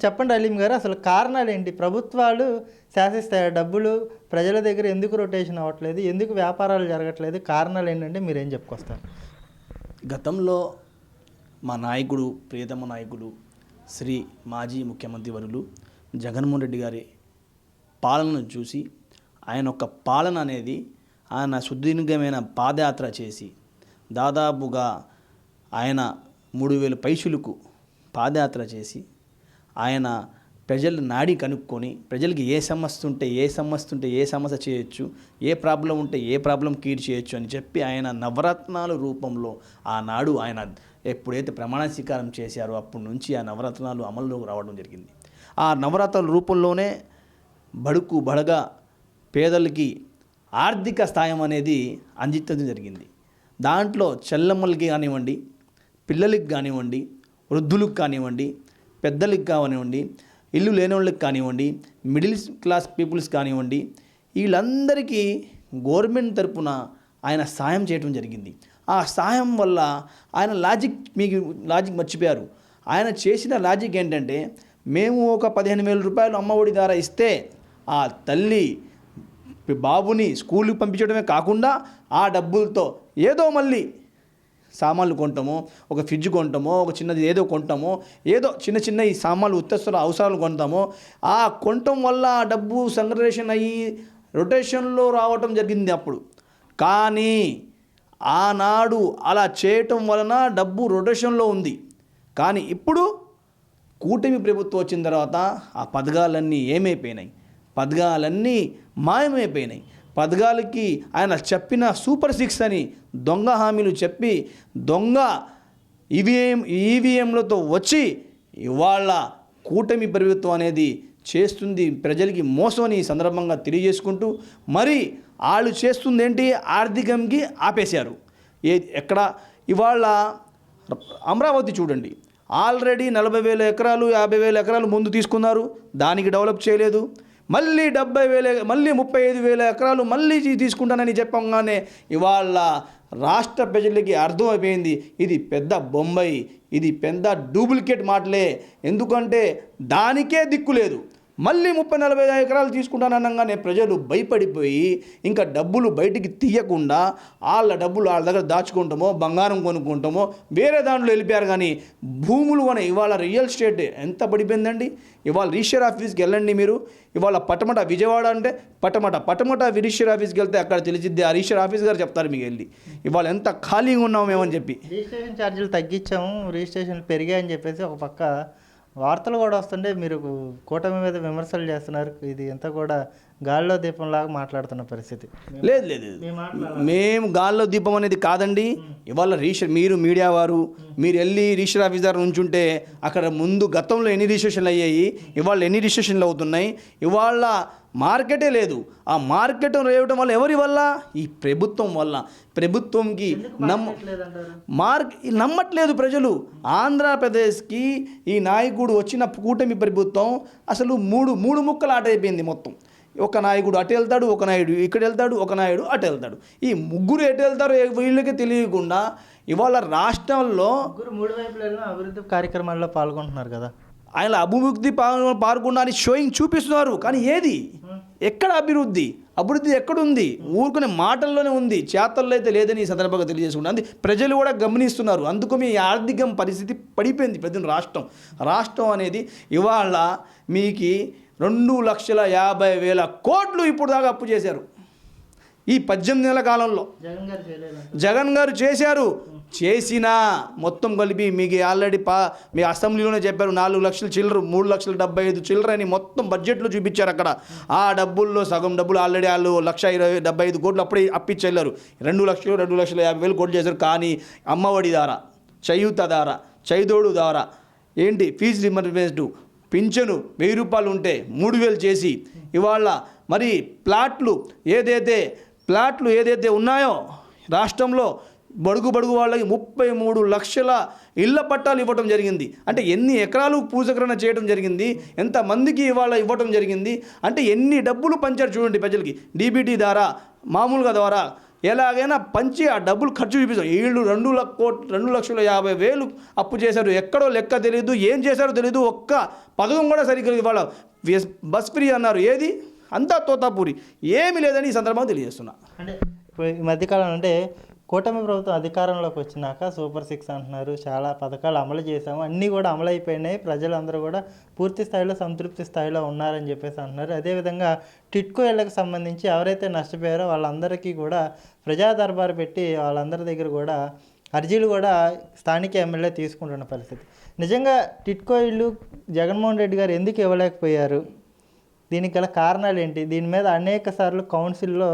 చెప్పండి అలీం గారు, అసలు కారణాలు ఏంటి? ప్రభుత్వాలు శాసిస్తాయి డబ్బులు ప్రజల దగ్గర ఎందుకు రొటేషన్ అవ్వట్లేదు, ఎందుకు వ్యాపారాలు జరగట్లేదు, కారణాలు ఏంటంటే మీరేం చెప్పుకొస్తారు? గతంలో మా నాయకుడు, ప్రియతమ నాయకుడు, శ్రీ మాజీ ముఖ్యమంత్రి వర్యులు జగన్మోహన్ రెడ్డి గారి పాలనను చూసి ఆయన యొక్క పాలన అనేది ఆయన సుదీర్ఘమైన పాదయాత్ర చేసి దాదాపుగా ఆయన 3000 పైసలకు పాదయాత్ర చేసి ఆయన ప్రజల నాడి కనుక్కొని ప్రజలకి ఏ సమస్య ఉంటే ఏ సమస్య చేయొచ్చు, ఏ ప్రాబ్లం ఉంటే ఏ ప్రాబ్లం క్లియర్ చేయొచ్చు అని చెప్పి ఆయన నవరత్నాల రూపంలో ఆనాడు ఆయన ఎప్పుడైతే ప్రమాణ స్వీకారం చేశారో అప్పటి నుంచి ఆ నవరత్నాలు అమల్లోకి రావడం జరిగింది. ఆ నవరత్నాల రూపంలోనే బడుగు బడగా పేదలకి ఆర్థిక స్థాయం అనేది అందించడం జరిగింది. దాంట్లో చెల్లమ్మలకి కానివ్వండి, పిల్లలకి కానివ్వండి, వృద్ధులకు కానివ్వండి, పెద్దలకి కానివ్వండి, ఇల్లు లేని వాళ్ళకి కానివ్వండి, మిడిల్ క్లాస్ పీపుల్స్ కానివ్వండి, వీళ్ళందరికీ గవర్నమెంట్ తరపున ఆయన సాయం చేయడం జరిగింది. ఆ సాయం వల్ల ఆయన లాజిక్ మర్చిపోయారు. ఆయన చేసిన లాజిక్ ఏంటంటే, మేము ఒక 15,000 రూపాయలు అమ్మఒడి ద్వారా ఇస్తే ఆ తల్లి బాబుని స్కూల్కి పంపించడమే కాకుండా ఆ డబ్బులతో ఏదో మళ్ళీ సామాన్లు కొంటామో, ఒక ఫ్రిడ్జ్ కొంటామో, ఒక చిన్నది ఏదో కొంటామో, ఏదో చిన్న ఈ సామాన్లు ఉత్తస్తుల అవసరాలు కొంటామో, ఆ కొనటం వల్ల ఆ డబ్బు సంగ్రహేషన్ అయ్యి రొటేషన్లో రావటం జరిగింది అప్పుడు. కానీ ఆనాడు అలా చేయటం వలన డబ్బు రొటేషన్లో ఉంది. కానీ ఇప్పుడు కూటమి ప్రభుత్వం వచ్చిన తర్వాత ఆ పథకాలన్నీ ఏమైపోయినాయి? పథకాలన్నీ మాయమైపోయినాయి. పథకాలకి ఆయన చెప్పిన సూపర్ 6 అని దొంగ హామీలు చెప్పి దొంగ ఈవీఎంలతో వచ్చి ఇవాళ కూటమి ప్రభుత్వం అనేది చేస్తుంది ప్రజలకి మోసం అని ఈ సందర్భంగా తెలియజేసుకుంటూ, మరి వాళ్ళు చేస్తుంది ఏంటి? ఆర్థికంకి ఆపేశారు. ఎక్కడ ఇవాళ అమరావతి చూడండి, ఆల్రెడీ 40,000 ఎకరాలు 50,000 ఎకరాలు ముందు తీసుకున్నారు, దానికి డెవలప్ చేయలేదు. మళ్ళీ 35,000 ఎకరాలు మళ్ళీ తీసుకుంటానని చెప్పగానే ఇవాళ రాష్ట్ర ప్రజలకి అర్థమైపోయింది ఇది పెద్ద బొంబాయి, ఇది పెద్ద డూప్లికేట్ మాటలే. ఎందుకంటే దానికే దిక్కు లేదు. మళ్ళీ 30-40 ఎకరాలు తీసుకుంటాననగానే ప్రజలు భయపడిపోయి ఇంకా డబ్బులు బయటికి తీయకుండా వాళ్ళ డబ్బులు వాళ్ళ దగ్గర దాచుకుంటామో, బంగారం కొనుక్కుంటామో, వేరే దాంట్లో వెళ్ళిపోయారు. కానీ భూములు కొనే ఇవాళ రియల్ ఎస్టేట్ ఎంత పడిపోయిందండి. ఇవాళ రిజిస్టర్ ఆఫీస్కి వెళ్ళండి మీరు. ఇవాళ పటమట విజయవాడ అంటే పటమట రిజిస్టర్ ఆఫీస్కి వెళ్తే అక్కడ తెలిసిద్ది. ఆ రిజిస్టర్ ఆఫీస్ గారు చెప్తారు మీకు వెళ్ళి ఇవాళ ఎంత ఖాళీగా ఉన్నాము మేమని చెప్పి. రిజిస్ట్రేషన్ ఛార్జీలు తగ్గించాము, రిజిస్ట్రేషన్లు పెరిగాయని చెప్పేసి ఒక పక్క వార్తలు కూడా వస్తుంటే మీరు కూటమి మీద విమర్శలు చేస్తున్నారు. ఇది ఎంత కూడా గాల్లో దీపంలాగా మాట్లాడుతున్న పరిస్థితి. లేదు, మేము గాల్లో దీపం అనేది కాదండి. ఇవాళ మీరు మీడియా వారు మీరు వెళ్ళి రిజిస్టర్ ఆఫీస్ దగ్గర ఉంచుంటే అక్కడ ముందు గతంలో ఎన్ని రిజిస్ట్రేషన్లు అయ్యాయి, ఇవాళ ఎన్ని రిజిస్ట్రేషన్లు అవుతున్నాయి. ఇవాళ మార్కెటే లేదు. ఆ మార్కెట్ రేవటం వల్ల ఎవరి వల్ల? ఈ ప్రభుత్వం వల్ల. ప్రభుత్వంకి నమ్మట్లేదు ప్రజలు. ఆంధ్రప్రదేశ్కి ఈ నాయకుడు వచ్చిన కూటమి ప్రభుత్వం అసలు మూడు ముక్కలు ఆట అయిపోయింది మొత్తం. ఒక నాయకుడు అటు వెళ్తాడు, ఒక నాయుడు ఇక్కడ వెళ్తాడు, ఒక నాయుడు అటు వెళ్తాడు. ఈ ముగ్గురు ఎటు వెళ్తారో వీళ్ళకి తెలియకుండా ఇవాళ రాష్ట్రంలో 3 వైపులలో అభివృద్ధి కార్యక్రమాల్లో పాల్గొంటున్నారు కదా. ఆయన అభివృద్ధి పాల్గొనడానికి షోయింగ్ చూపిస్తున్నారు. కానీ ఏది? ఎక్కడ అభివృద్ధి ఎక్కడుంది? ఊరుకునే మాటల్లోనే ఉంది, చేతల్లో అయితే లేదని ఈ సందర్భంగా తెలియజేసుకుంటుంది. ప్రజలు కూడా గమనిస్తున్నారు. అందుకు మీ ఆర్థిక పరిస్థితి పడిపోయింది ప్రతి రాష్ట్రం అనేది. ఇవాళ మీకు 2,50,000 కోట్లు ఇప్పుడు దాకా అప్పు చేశారు ఈ 18 నెలల కాలంలో. జగన్ గారు చేసినా మొత్తం కలిపి మీకు ఆల్రెడీ మీ అసెంబ్లీలోనే చెప్పారు 4 లక్షల చిల్లర, 3,75,000 చిల్లర అని మొత్తం బడ్జెట్లో చూపించారు. అక్కడ ఆ డబ్బుల్లో సగం డబ్బులు ఆల్రెడీ వాళ్ళు 1,75 కోట్లు అప్పుడే అప్పిచ్చెళ్ళారు. 2,50,000 కోట్లు చేశారు. కానీ అమ్మఒడి ద్వారా, చేయూత ద్వారా, చైదోడు ద్వారా ఏంటి ఫీజు రియంబర్స్మెంట్, పింఛను 1,000 రూపాయలు ఉంటే 3,000 చేసి ఇవాళ మరి ప్లాట్లు ఏదైతే ఉన్నాయో రాష్ట్రంలో బడుగు వాళ్ళకి 33 లక్షల ఇళ్ల పట్టాలు ఇవ్వటం జరిగింది. అంటే ఎన్ని ఎకరాలు పూజకరణ చేయడం జరిగింది, ఎంతమందికి ఇవాళ ఇవ్వటం జరిగింది, అంటే ఎన్ని డబ్బులు పంచారు చూడండి ప్రజలకి. డీబీటీ ద్వారా, మామూలుగా ద్వారా ఎలాగైనా పంచి ఆ డబ్బులు ఖర్చు చూపిస్తాం. వీళ్ళు 2,50,000 అప్పు చేశారు, ఎక్కడో లెక్క తెలియదు, ఏం చేశారో తెలియదు, ఒక్క పథకం కూడా సరిగ్గా ఇవాళ బస్ ఫ్రీ అన్నారు, ఏది అంతా తోతాపూరి, ఏమీ లేదని ఈ సందర్భంగా తెలియజేస్తున్నా. అంటే ఇప్పుడు ఈ మధ్యకాలం అంటే కూటమి ప్రభుత్వం అధికారంలోకి వచ్చినాక సూపర్ 6 అంటున్నారు, చాలా పథకాలు అమలు చేశాము, అన్నీ కూడా అమలు అయిపోయినాయి, ప్రజలందరూ కూడా పూర్తి స్థాయిలో సంతృప్తి స్థాయిలో ఉన్నారని చెప్పేసి అంటున్నారు. అదేవిధంగా టిట్కో ఇళ్లకు సంబంధించి ఎవరైతే నష్టపోయారో వాళ్ళందరికీ కూడా ప్రజా దర్బారు పెట్టి వాళ్ళందరి దగ్గర కూడా అర్జీలు కూడా స్థానిక ఎమ్మెల్యే తీసుకుంటున్న పరిస్థితి. నిజంగా టిట్కో ఇల్లు జగన్మోహన్ రెడ్డి గారు ఎందుకు ఇవ్వలేకపోయారు? దీనికి గల కారణాలు ఏంటి? దీని మీద అనేక సార్లు కౌన్సిల్లో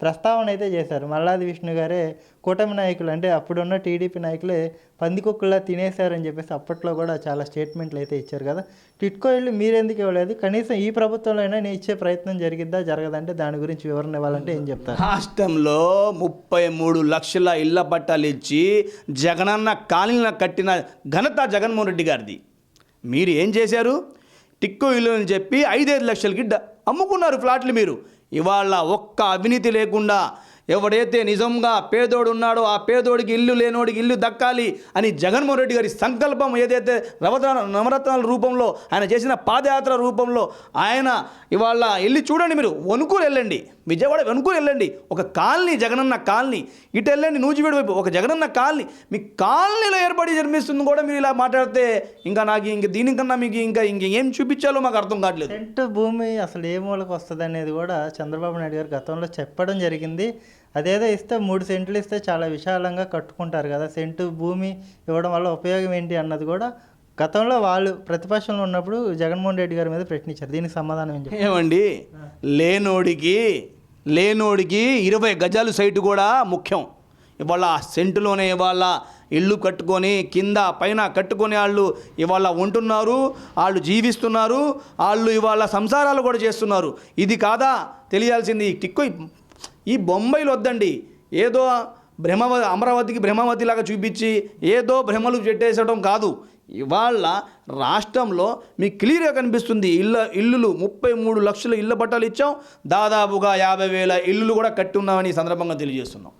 ప్రస్తావన అయితే చేశారు. మల్లాది విష్ణు గారే కూటమి నాయకులు అంటే అప్పుడున్న టీడీపీ నాయకులే పందికొక్కులా తినేశారని చెప్పేసి అప్పట్లో కూడా చాలా స్టేట్మెంట్లు అయితే ఇచ్చారు కదా. టిట్కో ఇల్లు మీరెందుకు ఇవ్వలేదు? కనీసం ఈ ప్రభుత్వంలో అయినా నేను ఇచ్చే ప్రయత్నం జరిగిద్దా జరగదంటే దాని గురించి వివరణ ఇవ్వాలంటే ఏం చెప్తారు? రాష్ట్రంలో 33 లక్షల ఇళ్ల పట్టాలు ఇచ్చి జగనన్న కాలనీలను కట్టిన ఘనత జగన్మోహన్ రెడ్డి గారిది. మీరు ఏం చేశారు? టిట్కో ఇల్లు అని చెప్పి 5-5 లక్షలకి అమ్ముకున్నారు ఫ్లాట్లు. మీరు ఇవాళ ఒక్క అవినీతి లేకుండా ఎవడైతే నిజంగా పేదోడు ఉన్నాడో ఆ పేదోడికి ఇల్లు లేనోడికి ఇల్లు దక్కాలి అని జగన్మోహన్ రెడ్డి గారి సంకల్పం ఏదైతే నవరత్నాల రూపంలో ఆయన చేసిన పాదయాత్ర రూపంలో ఆయన ఇవాళ వెళ్ళి చూడండి, మీరు వణుకూరు వెళ్ళండి, విజయవాడ వణుకూరు వెళ్ళండి, ఒక కాలనీ జగనన్న కాలనీ, ఇటు వెళ్ళండి నూజివీడు వైపు ఒక జగనన్న కాలనీ, మీ కాలనీలో ఏర్పడి జన్మిస్తుంది కూడా మీరు ఇలా మాట్లాడితే ఇంకా నాకు ఇంక దీనికన్నా మీకు ఇంకేం చూపించాలో మాకు అర్థం కావట్లేదు. సెంటు భూమి అసలు ఏ మూలకు వస్తుంది అనేది కూడా చంద్రబాబు నాయుడు గారు గతంలో చెప్పడం జరిగింది. అదేదో ఇస్తే 3 సెంట్లు ఇస్తే చాలా విశాలంగా కట్టుకుంటారు కదా, సెంటు భూమి ఇవ్వడం వల్ల ఉపయోగం ఏంటి అన్నది కూడా గతంలో వాళ్ళు ప్రతిపక్షంలో ఉన్నప్పుడు జగన్మోహన్ రెడ్డి గారి మీద ప్రశ్నించారు. దీనికి సమాధానం ఏం చెప్పారు? ఏమండి, లేనోడికి 20 గజాలు సైటు కూడా ముఖ్యం. ఇవాళ సెంటులోనే ఇవాళ ఇల్లు కట్టుకొని కింద పైన కట్టుకొని వాళ్ళు ఇవాళ ఉంటున్నారు, వాళ్ళు జీవిస్తున్నారు, వాళ్ళు ఇవాళ సంసారాలు కూడా చేస్తున్నారు. ఇది కాదా తెలియాల్సింది? టిక్కో ఈ బొంబాయిలు వద్దండి, ఏదో అమరావతికి బ్రహ్మవతిలాగా చూపించి ఏదో భ్రమలు పెట్టేసడం కాదు. ఇవాళ రాష్ట్రంలో మీకు క్లియర్గా కనిపిస్తుంది. ఇల్లులు 33 లక్షల ఇళ్ళ పట్టాలు ఇచ్చాం, దాదాపుగా 50,000 ఇల్లులు కూడా కట్టి ఉన్నామని ఈ సందర్భంగా తెలియజేస్తున్నాం.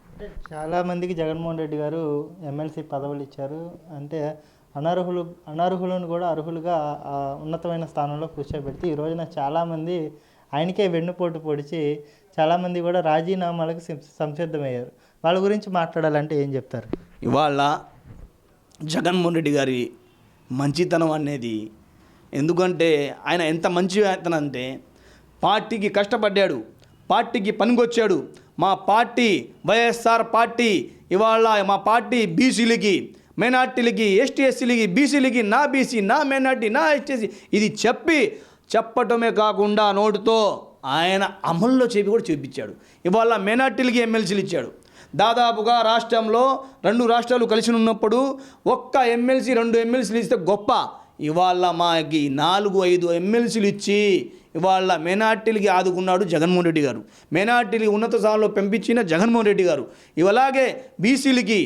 చాలామందికి జగన్మోహన్ రెడ్డి గారు ఎమ్మెల్సీ పదవులు ఇచ్చారు, అంటే అనర్హులను కూడా అర్హులుగా ఉన్నతమైన స్థానంలో కూర్చోబెడితే ఈ రోజున చాలామంది ఆయనకే వెన్నుపోటు పొడిచి చాలామంది కూడా రాజీనామాలకు సంసిద్ధమయ్యారు. వాళ్ళ గురించి మాట్లాడాలంటే ఏం చెప్తారు? ఇవాళ జగన్మోహన్ రెడ్డి గారి మంచితనం అనేది, ఎందుకంటే ఆయన ఎంత మంచి అతను అంటే పార్టీకి కష్టపడ్డాడు, పార్టీకి పనికొచ్చాడు. మా పార్టీ వైఎస్ఆర్ పార్టీ ఇవాళ మా పార్టీ బీసీలకి, మైనార్టీలకి, ఎస్టీ ఎస్సీలకి, బీసీలకి, నా బీసీ, నా మైనార్టీ, నా ఎస్టీసీ ఇది చెప్పటమే కాకుండా నోటుతో ఆయన అమల్లో చెప్పి కూడా చూపించాడు. ఇవాళ మైనార్టీలకి ఎమ్మెల్సీలు ఇచ్చాడు. దాదాపుగా రాష్ట్రంలో 2 రాష్ట్రాలు కలిసి ఉన్నప్పుడు ఒక్క ఎమ్మెల్సీ 2 ఎమ్మెల్సీలు ఇస్తే గొప్ప. ఇవాళ మాకి 4-5 ఎమ్మెల్సీలు ఇచ్చి ఇవాళ మైనార్టీలకి ఆదుకున్నాడు జగన్మోహన్ రెడ్డి గారు. మైనార్టీలకి ఉన్నత స్థానంలో పంపించిన జగన్మోహన్ రెడ్డి గారు. ఇలాగే బీసీలకి,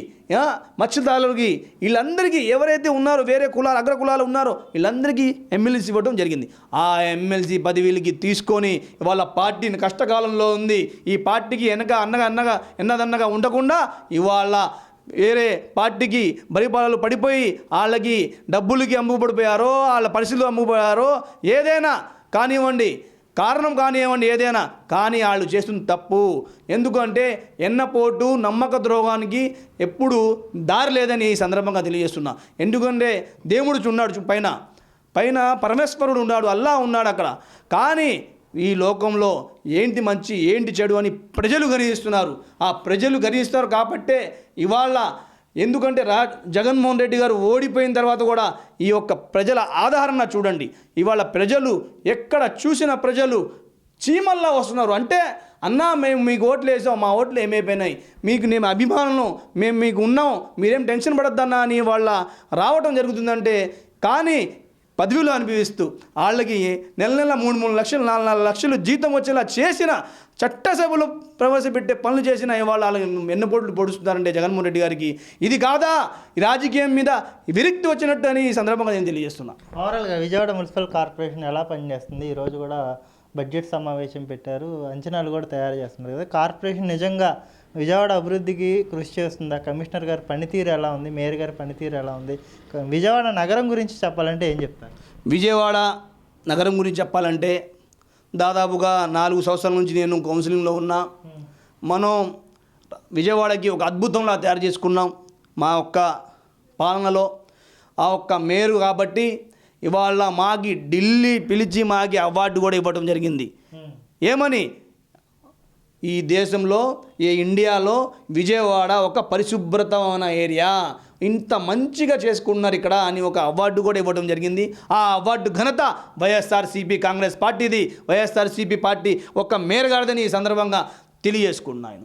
మత్స్యదారులకి, వీళ్ళందరికీ ఎవరైతే ఉన్నారో వేరే కులాలు అగ్ర కులాలు ఉన్నారో వీళ్ళందరికీ ఎమ్మెల్సీ ఇవ్వడం జరిగింది. ఆ ఎమ్మెల్సీ పదవిలకి తీసుకొని ఇవాళ పార్టీని కష్టకాలంలో ఉంది, ఈ పార్టీకి ఎన్నదన్నగా ఉండకుండా ఇవాళ వేరే పార్టీకి పరిపాలనలు పడిపోయి వాళ్ళకి డబ్బులకి అమ్ముపడిపోయారో, వాళ్ళ పరిస్థితులు అమ్ముపోయారో, ఏదైనా కానివ్వండి, కారణం కానివ్వండి, ఏదైనా కానీ వాళ్ళు చేస్తున్న తప్పు. ఎందుకంటే ఎన్నపోటు నమ్మక ద్రోహానికి ఎప్పుడు దారి లేదని ఈ సందర్భంగా తెలియజేస్తున్నా. ఎందుకంటే దేవుడు ఉన్నాడు పైన పరమేశ్వరుడు ఉన్నాడు, అల్లా ఉన్నాడు అక్కడ. కానీ ఈ లోకంలో ఏంటి మంచి ఏంటి చెడు అని ప్రజలు గణిస్తున్నారు. ఆ ప్రజలు గణిస్తారు కాబట్టే ఇవాళ, ఎందుకంటే జగన్మోహన్ రెడ్డి గారు ఓడిపోయిన తర్వాత కూడా ఈ యొక్క ప్రజల ఆదరణ చూడండి. ఇవాళ ప్రజలు ఎక్కడ చూసిన ప్రజలు చీమల్లా వస్తున్నారు. అంటే అన్నా మేము మీకు ఓట్లు వేసాం, మా ఓట్లు ఏమైపోయినాయి, మేము అభిమానులు, మేము మీకు ఉన్నాం, మీరేం టెన్షన్ పడొద్దన్నా అని వాళ్ళ రావటం జరుగుతుందంటే, కానీ పదవిలో అనుభవిస్తూ వాళ్ళకి నెల 3 లక్షలు 4 లక్షలు జీతం వచ్చేలా చేసిన చట్టసభలు ప్రవేశపెట్టే పనులు చేసిన ఇవాళ వాళ్ళకి ఎన్నపోట్లు పొడుస్తున్నారంటే జగన్మోహన్ రెడ్డి గారికి ఇది కాదా ఈ రాజకీయం మీద విరక్తి వచ్చినట్టు అని ఈ సందర్భంగా నేను తెలియజేస్తున్నా. ఓవరాల్గా విజయవాడ మున్సిపల్ కార్పొరేషన్ ఎలా పనిచేస్తుంది? ఈరోజు కూడా బడ్జెట్ సమావేశం పెట్టారు, అంచనాలు కూడా తయారు చేస్తున్నారు కదా. కార్పొరేషన్ నిజంగా విజయవాడ అభివృద్ధికి కృషి చేస్తుందా? కమిషనర్ గారి పనితీరు ఎలా ఉంది? మేయర్ గారి పనితీరు ఎలా ఉంది? విజయవాడ నగరం గురించి చెప్పాలంటే ఏం చెప్తారు? విజయవాడ నగరం గురించి చెప్పాలంటే దాదాపుగా 4 సంవత్సరాల నుంచి నేను కౌన్సిలింగ్లో ఉన్నా. మనం విజయవాడకి ఒక అద్భుతంలా తయారు చేసుకున్నాం మా ఒక్క పాలనలో. ఆ ఒక్క మేరు కాబట్టి ఇవాళ మాకి ఢిల్లీ పిలిచి మాకి అవార్డు కూడా ఇవ్వడం జరిగింది. ఏమని? ఈ దేశంలో ఈ ఇండియాలో విజయవాడ ఒక పరిశుభ్రతమైన ఏరియా, ఇంత మంచిగా చేసుకున్నారు ఇక్కడ అని ఒక అవార్డు కూడా ఇవ్వడం జరిగింది. ఆ అవార్డు ఘనత వైఎస్ఆర్సీపీ కాంగ్రెస్ పార్టీది. వైఎస్ఆర్సీపీ పార్టీ ఒక మేయర్ గారిదని ఈ సందర్భంగా తెలియజేసుకున్నాను.